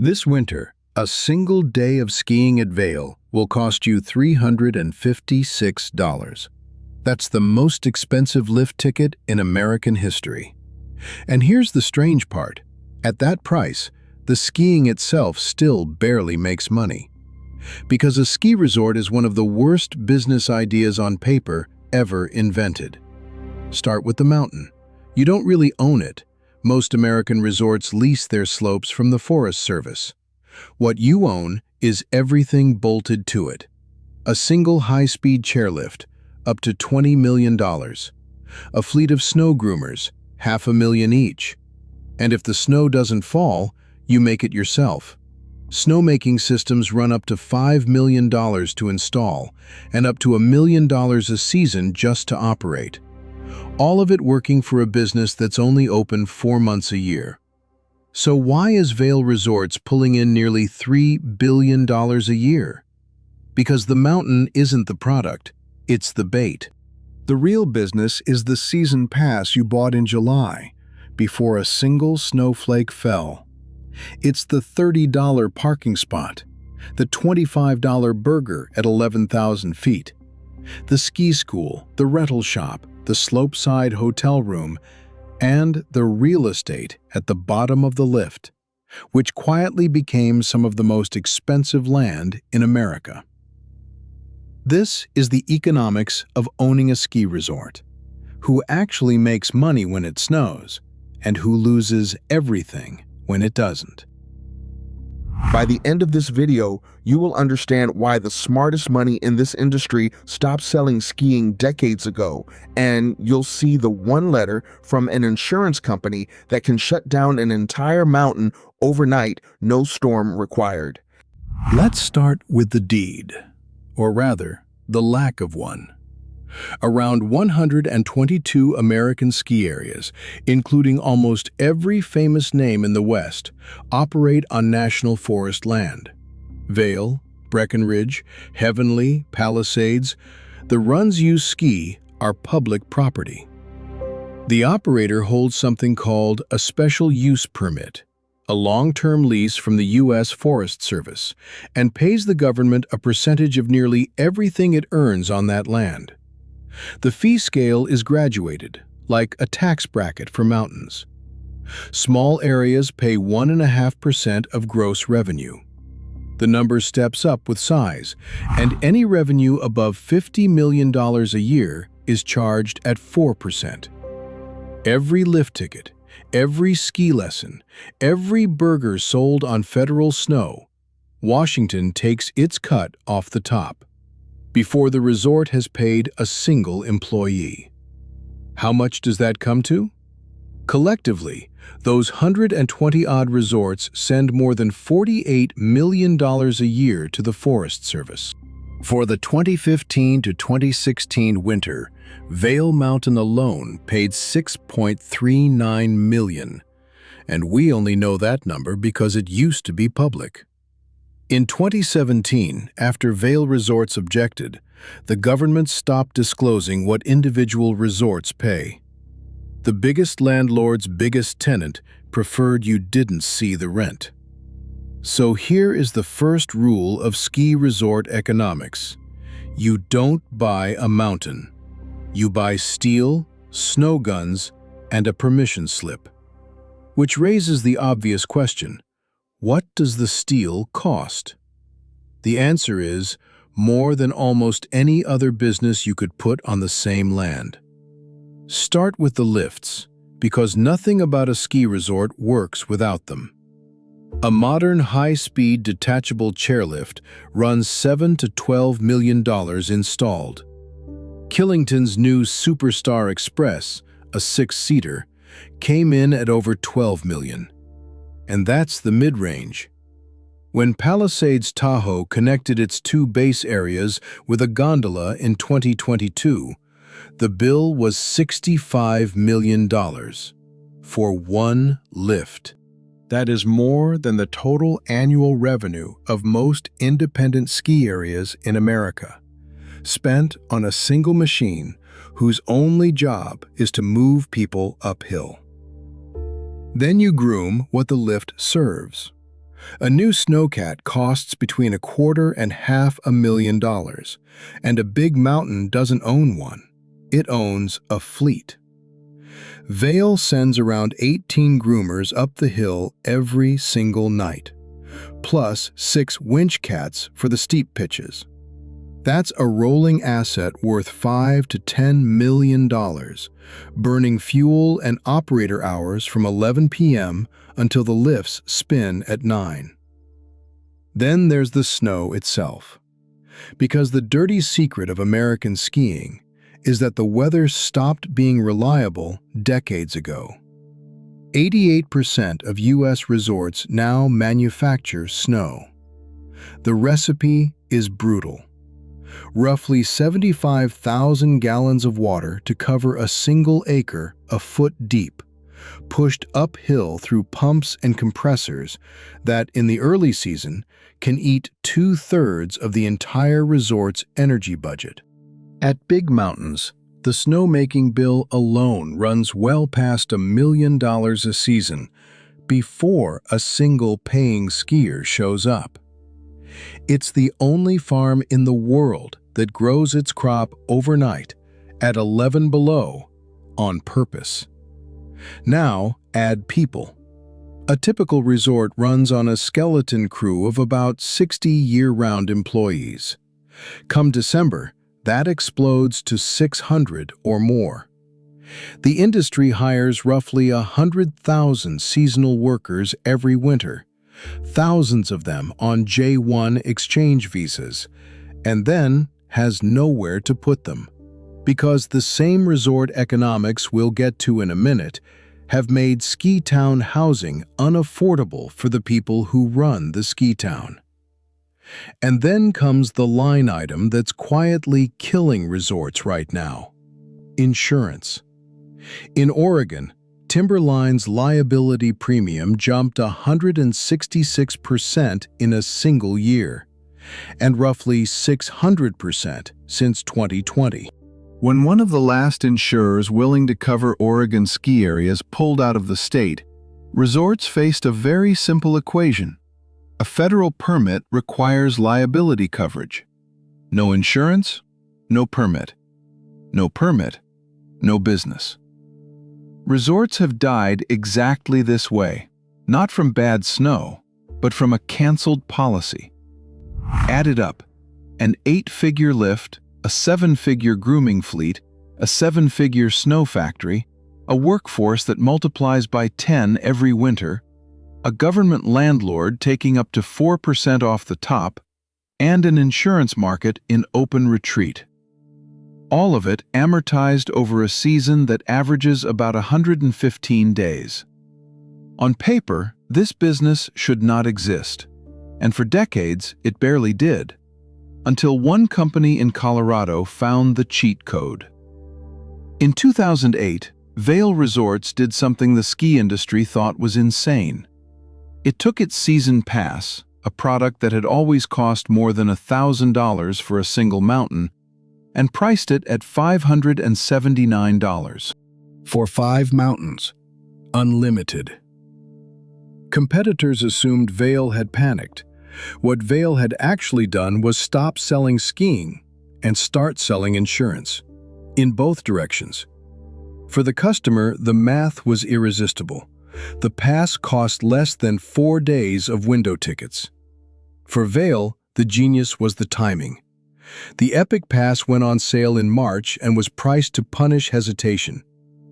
This winter, a single day of skiing at Vail will cost you $356. That's the most expensive lift ticket in American history. And here's the strange part. At that price, the skiing itself still barely makes money. Because a ski resort is one of the worst business ideas on paper ever invented. Start with the mountain. You don't really own it. Most American resorts lease their slopes from the Forest Service. What you own is everything bolted to it. A single high-speed chairlift, up to $20 million. A fleet of snow groomers, $500,000 each. And if the snow doesn't fall, you make it yourself. Snowmaking systems run up to $5 million to install, and up to $1 million a season just to operate. All of it working for a business that's only open 4 months a year. So why is Vail Resorts pulling in nearly $3 billion a year? Because the mountain isn't the product, it's the bait. The real business is the season pass you bought in July, before a single snowflake fell. It's the $30 parking spot, the $25 burger at 11,000 feet, the ski school, the rental shop, the slopeside hotel room, and the real estate at the bottom of the lift, which quietly became some of the most expensive land in America. This is the economics of owning a ski resort. Who actually makes money when it snows, and who loses everything when it doesn't. By the end of this video, you will understand why the smartest money in this industry stopped selling skiing decades ago, and you'll see the one letter from an insurance company that can shut down an entire mountain overnight, no storm required. Let's start with the deed, or rather, the lack of one. Around 122 American ski areas, including almost every famous name in the West, operate on national forest land. Vail, Breckenridge, Heavenly, Palisades, the runs you ski are public property. The operator holds something called a special use permit, a long-term lease from the U.S. Forest Service, and pays the government a percentage of nearly everything it earns on that land. The fee scale is graduated, like a tax bracket for mountains. Small areas pay 1.5% of gross revenue. The number steps up with size, and any revenue above $50 million a year is charged at 4%. Every lift ticket, every ski lesson, every burger sold on federal snow, Washington takes its cut off the top, before the resort has paid a single employee. How much does that come to? Collectively, those 120-odd resorts send more than $48 million a year to the Forest Service. For the 2015 to 2016 winter, Vail Mountain alone paid $6.39 million, and we only know that number because it used to be public. In 2017, after Vail Resorts objected, the government stopped disclosing what individual resorts pay. The biggest landlord's biggest tenant preferred you didn't see the rent. So here is the first rule of ski resort economics. You don't buy a mountain. You buy steel, snow guns, and a permission slip. Which raises the obvious question. What does the steel cost? The answer is more than almost any other business you could put on the same land. Start with the lifts, because nothing about a ski resort works without them. A modern high-speed detachable chairlift runs $7 to $12 million installed. Killington's new Superstar Express, a 6-seater, came in at over $12 million. And that's the mid-range. When Palisades Tahoe connected its 2 base areas with a gondola in 2022, the bill was $65 million for one lift. That is more than the total annual revenue of most independent ski areas in America, spent on a single machine whose only job is to move people uphill. Then you groom what the lift serves. A new snowcat costs between $250,000, and a big mountain doesn't own one. It owns a fleet. Vail sends around 18 groomers up the hill every single night, plus 6 winch cats for the steep pitches. That's a rolling asset worth $5 to $10 million, burning fuel and operator hours from 11 p.m. until the lifts spin at 9. Then there's the snow itself. Because the dirty secret of American skiing is that the weather stopped being reliable decades ago. 88% of U.S. resorts now manufacture snow. The recipe is brutal. Roughly 75,000 gallons of water to cover a single acre a foot deep, pushed uphill through pumps and compressors that, in the early season, can eat 2/3 of the entire resort's energy budget. At big mountains, the snowmaking bill alone runs well past $1 million a season before a single paying skier shows up. It's the only farm in the world that grows its crop overnight at 11 below on purpose. Now add people. A typical resort runs on a skeleton crew of about 60 year-round employees. Come December, that explodes to 600 or more. The industry hires roughly 100,000 seasonal workers every winter, thousands of them on J-1 exchange visas, and then has nowhere to put them. Because the same resort economics we'll get to in a minute have made ski town housing unaffordable for the people who run the ski town. And then comes the line item that's quietly killing resorts right now: insurance. In Oregon, Timberline's liability premium jumped 166% in a single year, and roughly 600% since 2020. When one of the last insurers willing to cover Oregon ski areas pulled out of the state, resorts faced a very simple equation. A federal permit requires liability coverage. No insurance, no permit. No permit, no business. Resorts have died exactly this way, not from bad snow, but from a canceled policy. Add it up: an 8-figure lift, a 7-figure grooming fleet, a 7-figure snow factory, a workforce that multiplies by 10 every winter, a government landlord taking up to 4% off the top, and an insurance market in open retreat. All of it amortized over a season that averages about 115 days. On paper, this business should not exist, and for decades it barely did, until one company in Colorado found the cheat code. In 2008, Vail Resorts did something the ski industry thought was insane. It took its season pass, a product that had always cost more than $1,000 for a single mountain, and priced it at $579. For 5 mountains, unlimited. Competitors assumed Vail had panicked. What Vail had actually done was stop selling skiing and start selling insurance, in both directions. For the customer, the math was irresistible. The pass cost less than 4 days of window tickets. For Vail, the genius was the timing. The Epic Pass went on sale in March and was priced to punish hesitation.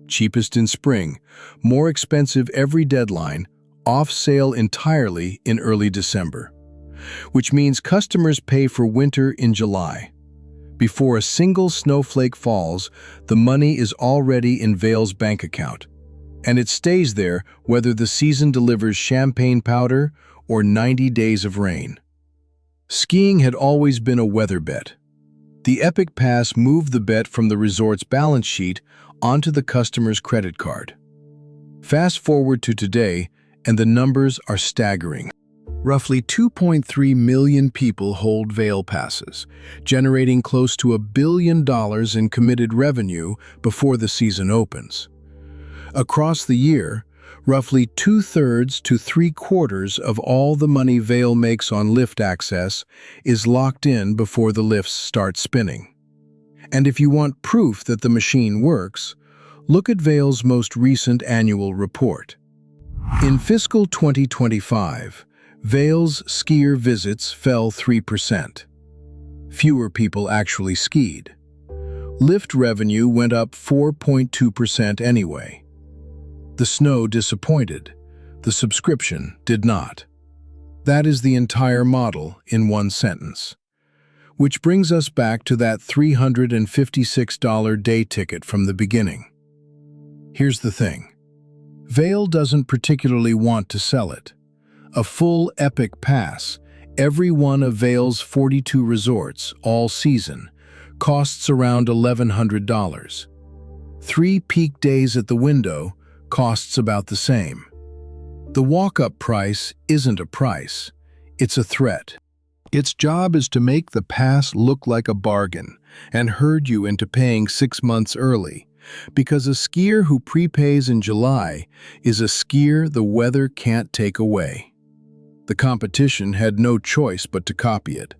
Cheapest in spring, more expensive every deadline, off sale entirely in early December. Which means customers pay for winter in July. Before a single snowflake falls, the money is already in Vail's bank account. And it stays there whether the season delivers champagne powder or 90 days of rain. Skiing had always been a weather bet. The Epic Pass moved the bet from the resort's balance sheet onto the customer's credit card. Fast forward to today, and the numbers are staggering. Roughly 2.3 million people hold Vail passes, generating close to $1 billion in committed revenue before the season opens. Across the year, Roughly 2/3 to 3/4 of all the money Vail makes on lift access is locked in before the lifts start spinning. And if you want proof that the machine works, look at Vail's most recent annual report. In fiscal 2025, Vail's skier visits fell 3%. Fewer people actually skied. Lift revenue went up 4.2% anyway. The snow disappointed. The subscription did not. That is the entire model in one sentence. Which brings us back to that $356 day ticket from the beginning. Here's the thing. Vail doesn't particularly want to sell it. A full Epic Pass, every one of Vail's 42 resorts, all season, costs around $1,100. 3 peak days at the window costs about the same. The walk-up price isn't a price, it's a threat. Its job is to make the pass look like a bargain and herd you into paying 6 months early, because a skier who prepays in July is a skier the weather can't take away. The competition had no choice but to copy it.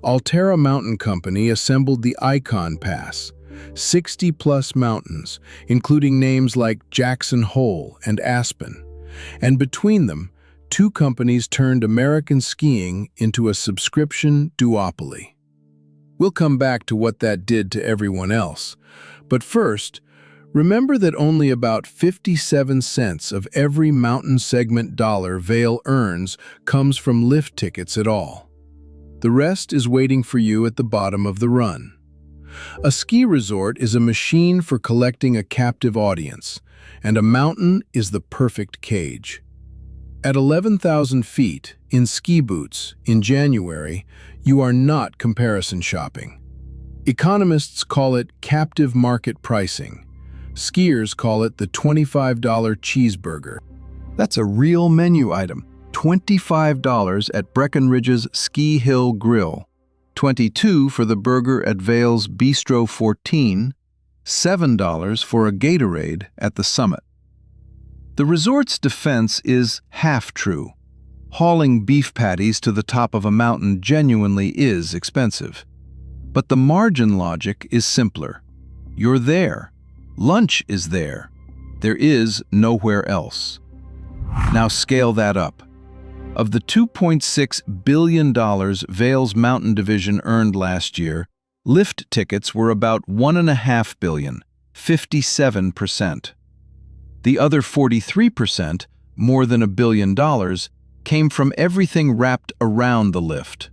Alterra Mountain Company assembled the Icon Pass, 60-plus mountains, including names like Jackson Hole and Aspen, and between them, 2 companies turned American skiing into a subscription duopoly. We'll come back to what that did to everyone else, but first, remember that only about 57 cents of every mountain segment dollar Vail earns comes from lift tickets at all. The rest is waiting for you at the bottom of the run. A ski resort is a machine for collecting a captive audience, and a mountain is the perfect cage. At 11,000 feet, in ski boots, in January, you are not comparison shopping. Economists call it captive market pricing. Skiers call it the $25 cheeseburger. That's a real menu item. $25 at Breckenridge's Ski Hill Grill. $22 for the burger at Vail's Bistro 14. $7 for a Gatorade at the Summit. The resort's defense is half true. Hauling beef patties to the top of a mountain genuinely is expensive. But the margin logic is simpler. You're there. Lunch is there. There is nowhere else. Now scale that up. Of the $2.6 billion Vail's Mountain Division earned last year, lift tickets were about $1.5 billion, 57%. The other 43%, more than $1 billion, came from everything wrapped around the lift.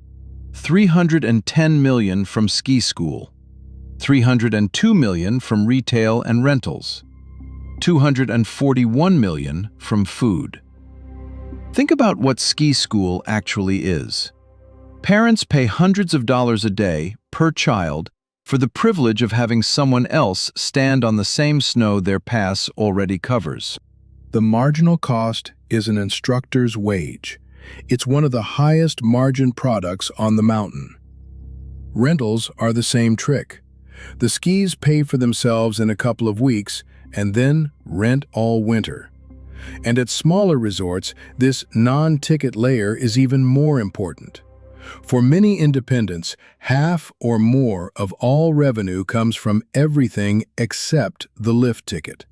$310 million from ski school, $302 million from retail and rentals, $241 million from food. Think about what ski school actually is. Parents pay hundreds of dollars a day, per child, for the privilege of having someone else stand on the same snow their pass already covers. The marginal cost is an instructor's wage. It's one of the highest margin products on the mountain. Rentals are the same trick. The skis pay for themselves in a couple of weeks and then rent all winter. And at smaller resorts, this non-ticket layer is even more important. For many independents, half or more of all revenue comes from everything except the lift ticket.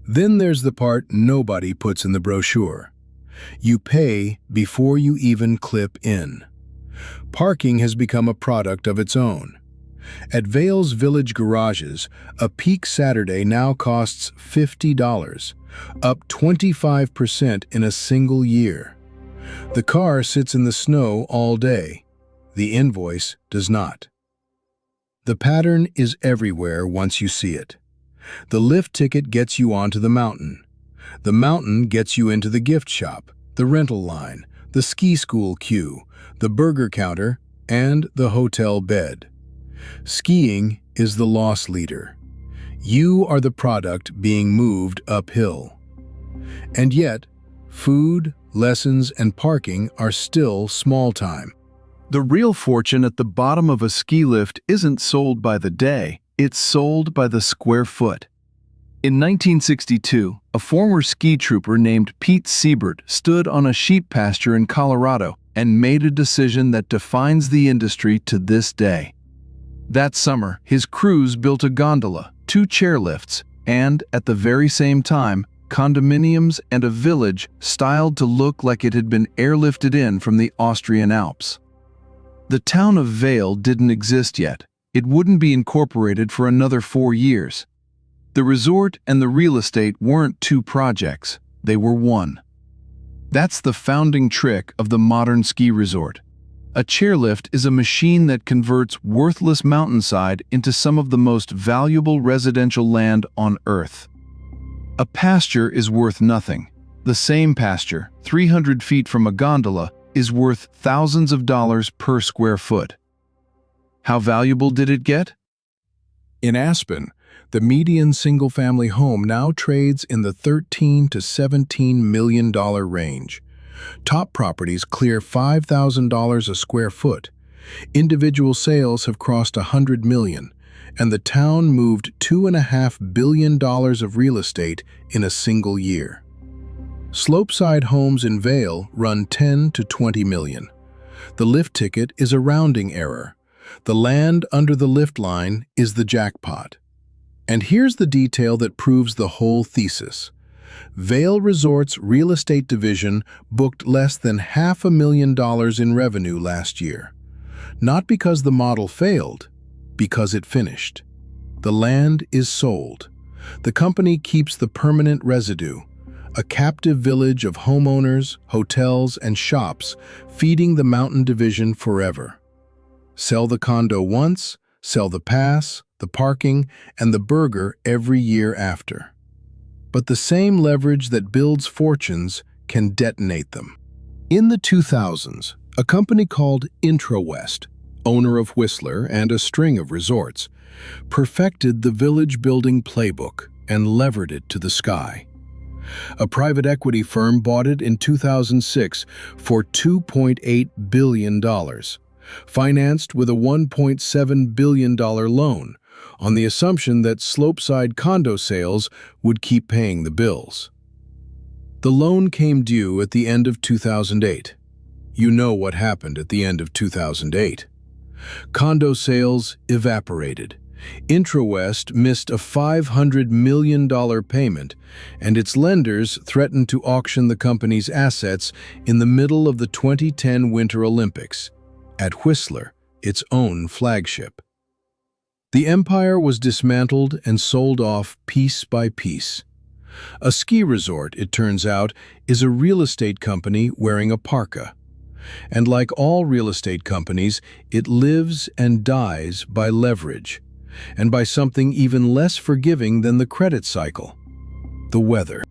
Then there's the part nobody puts in the brochure. You pay before you even clip in. Parking has become a product of its own. At Vail's Village Garages, a peak Saturday now costs $50, up 25% in a single year. The car sits in the snow all day. The invoice does not. The pattern is everywhere once you see it. The lift ticket gets you onto the mountain. The mountain gets you into the gift shop, the rental line, the ski school queue, the burger counter, and the hotel bed. Skiing is the loss leader. You are the product being moved uphill. And yet, food, lessons, and parking are still small time. The real fortune at the bottom of a ski lift isn't sold by the day, it's sold by the square foot. In 1962, a former ski trooper named Pete Siebert stood on a sheep pasture in Colorado and made a decision that defines the industry to this day. That summer, his crews built a gondola, 2 chairlifts, and, at the very same time, condominiums and a village styled to look like it had been airlifted in from the Austrian Alps. The town of Vail didn't exist yet. It wouldn't be incorporated for another 4 years. The resort and the real estate weren't 2 projects, they were one. That's the founding trick of the modern ski resort. A chairlift is a machine that converts worthless mountainside into some of the most valuable residential land on Earth. A pasture is worth nothing. The same pasture, 300 feet from a gondola, is worth thousands of dollars per square foot. How valuable did it get? In Aspen, the median single-family home now trades in the $13 to $17 million range. Top properties clear $5,000 a square foot. Individual sales have crossed $100 million, and the town moved $2.5 billion of real estate in a single year. Slopeside homes in Vail run $10 to $20 million. The lift ticket is a rounding error. The land under the lift line is the jackpot. And here's the detail that proves the whole thesis. Vail Resorts' real estate division booked less than $500,000 in revenue last year. Not because the model failed, because it finished. The land is sold. The company keeps the permanent residue, a captive village of homeowners, hotels, and shops feeding the mountain division forever. Sell the condo once, sell the pass, the parking, and the burger every year after. But the same leverage that builds fortunes can detonate them. In the 2000s, a company called IntraWest, owner of Whistler and a string of resorts, perfected the village-building playbook and levered it to the sky. A private equity firm bought it in 2006 for $2.8 billion, financed with a $1.7 billion loan, on the assumption that slopeside condo sales would keep paying the bills. The loan came due at the end of 2008. You know what happened at the end of 2008. Condo sales evaporated. IntraWest missed a $500 million payment, and its lenders threatened to auction the company's assets in the middle of the 2010 Winter Olympics, at Whistler, its own flagship. The empire was dismantled and sold off piece by piece. A ski resort, it turns out, is a real estate company wearing a parka. And like all real estate companies, it lives and dies by leverage, and by something even less forgiving than the credit cycle: the weather.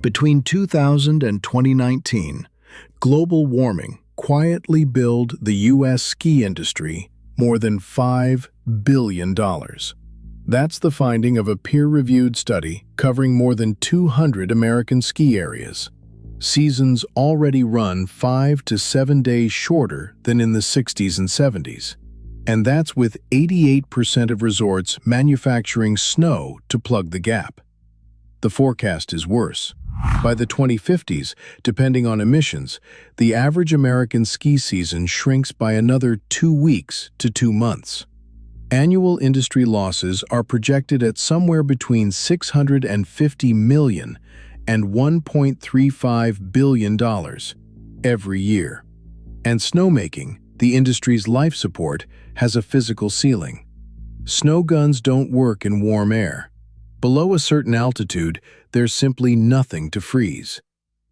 Between 2000 and 2019, global warming quietly billed the U.S. ski industry more than $5 billion. That's the finding of a peer-reviewed study covering more than 200 American ski areas. Seasons already run 5 to 7 days shorter than in the 60s and 70s. And that's with 88% of resorts manufacturing snow to plug the gap. The forecast is worse. By the 2050s, depending on emissions, the average American ski season shrinks by another 2 weeks to 2 months. Annual industry losses are projected at somewhere between $650 million and $1.35 billion every year. And snowmaking, the industry's life support, has a physical ceiling. Snow guns don't work in warm air. Below a certain altitude, there's simply nothing to freeze.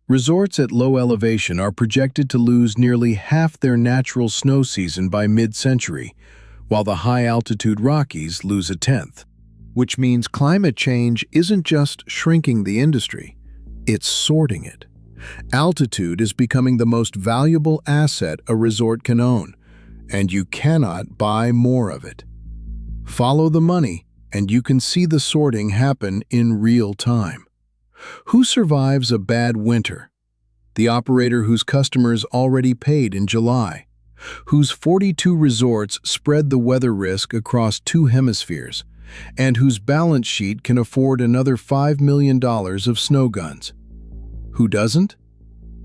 Resorts at low elevation are projected to lose nearly half their natural snow season by mid-century, while the high-altitude Rockies lose a tenth. Which means climate change isn't just shrinking the industry, it's sorting it. Altitude is becoming the most valuable asset a resort can own, and you cannot buy more of it. Follow the money, and you can see the sorting happen in real time. Who survives a bad winter? The operator whose customers already paid in July, whose 42 resorts spread the weather risk across 2 hemispheres, and whose balance sheet can afford another $5 million of snow guns. Who doesn't?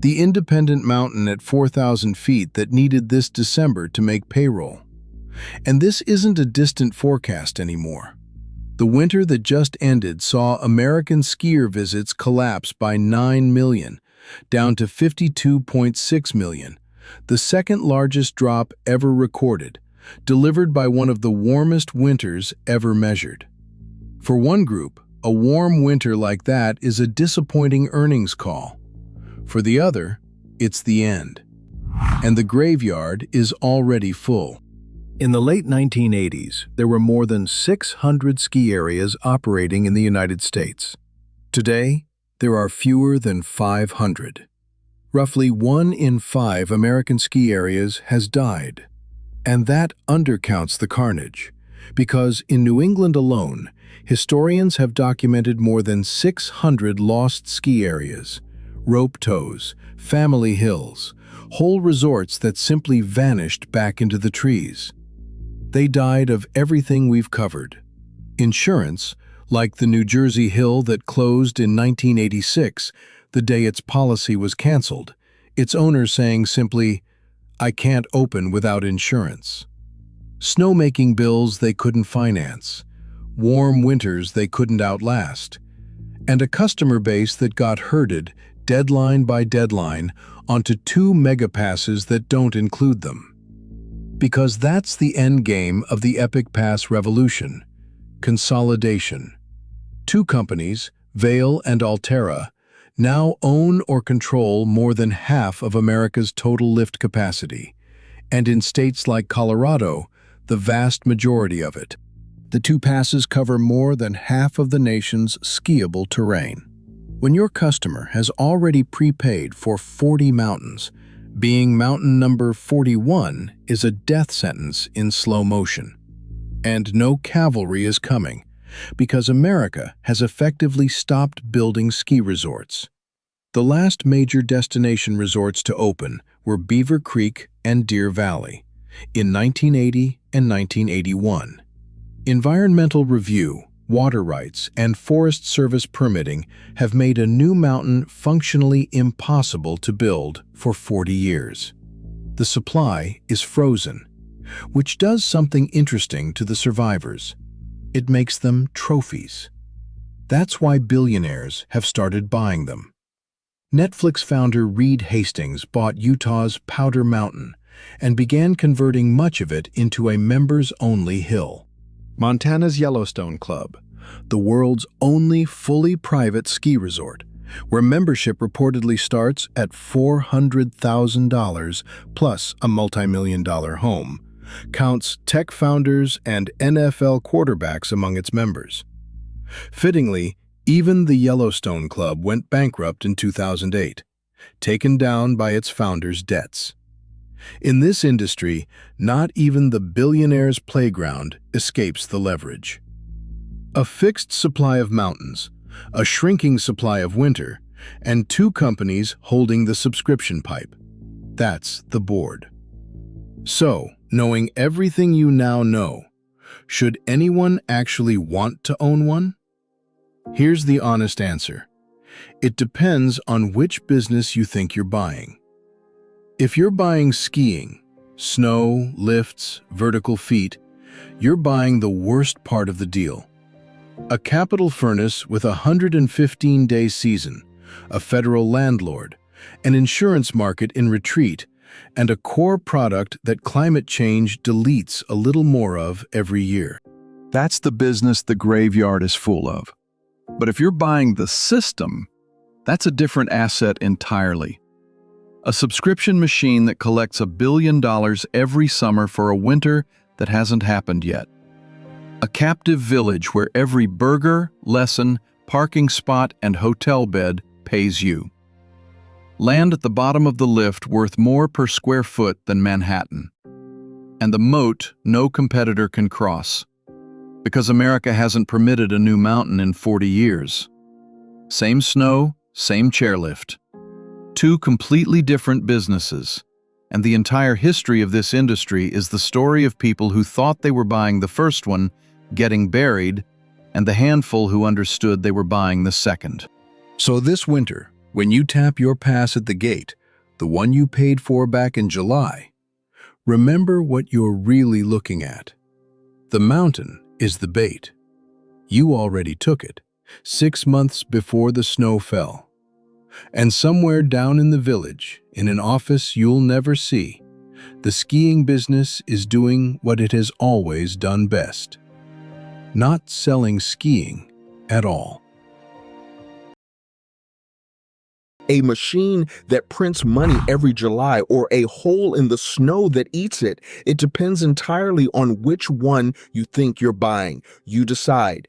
The independent mountain at 4,000 feet that needed this December to make payroll. And this isn't a distant forecast anymore. The winter that just ended saw American skier visits collapse by 9 million, down to 52.6 million, the second largest drop ever recorded, delivered by one of the warmest winters ever measured. For one group, a warm winter like that is a disappointing earnings call. For the other, it's the end. And the graveyard is already full. In the late 1980s, there were more than 600 ski areas operating in the United States. Today, there are fewer than 500. Roughly 1 in 5 American ski areas has died. And that undercounts the carnage, because in New England alone, historians have documented more than 600 lost ski areas, rope tows, family hills, whole resorts that simply vanished back into the trees. They died of everything we've covered. Insurance, like the New Jersey hill that closed in 1986, the day its policy was canceled, its owner saying simply, "I can't open without insurance." Snowmaking bills they couldn't finance, warm winters they couldn't outlast, and a customer base that got herded, deadline by deadline, onto 2 megapasses that don't include them. Because that's the end game of the Epic Pass revolution: consolidation. 2 companies, Vail and Altera, now own or control more than half of America's total lift capacity, and in states like Colorado, the vast majority of it. The 2 passes cover more than half of the nation's skiable terrain. When your customer has already prepaid for 40 mountains, being mountain number 41 is a death sentence in slow motion. And no cavalry is coming, because America has effectively stopped building ski resorts. The last major destination resorts to open were Beaver Creek and Deer Valley in 1980 and 1981. Environmental review, water rights, and Forest Service permitting have made a new mountain functionally impossible to build for 40 years. The supply is frozen, which does something interesting to the survivors. It makes them trophies. That's why billionaires have started buying them. Netflix founder Reed Hastings bought Utah's Powder Mountain and began converting much of it into a members-only hill. Montana's Yellowstone Club, the world's only fully private ski resort, where membership reportedly starts at $400,000 plus a multi-million-dollar home, counts tech founders and NFL quarterbacks among its members. Fittingly, even the Yellowstone Club went bankrupt in 2008, taken down by its founders' debts. In this industry, not even the billionaire's playground escapes the leverage. A fixed supply of mountains, a shrinking supply of winter, and 2 companies holding the subscription pipe. That's the board. So, knowing everything you now know, should anyone actually want to own one? Here's the honest answer. It depends on which business you think you're buying. If you're buying skiing, snow, lifts, vertical feet, you're buying the worst part of the deal. A capital furnace with a 115-day season, a federal landlord, an insurance market in retreat, and a core product that climate change deletes a little more of every year. That's the business the graveyard is full of. But if you're buying the system, that's a different asset entirely. A subscription machine that collects $1 billion every summer for a winter that hasn't happened yet. A captive village where every burger, lesson, parking spot, and hotel bed pays you. Land at the bottom of the lift worth more per square foot than Manhattan. And the moat no competitor can cross. Because America hasn't permitted a new mountain in 40 years. Same snow, same chairlift. 2 completely different businesses, and the entire history of this industry is the story of people who thought they were buying the first one getting buried, and the handful who understood they were buying the second. So this winter, when you tap your pass at the gate, the one you paid for back in July, remember what you're really looking at. The mountain is the bait. You already took it, 6 months before the snow fell. And somewhere down in the village, in an office you'll never see, the skiing business is doing what it has always done best: not selling skiing at all. A machine that prints money every July, or a hole in the snow that eats it. It depends entirely on which one you think you're buying. You decide.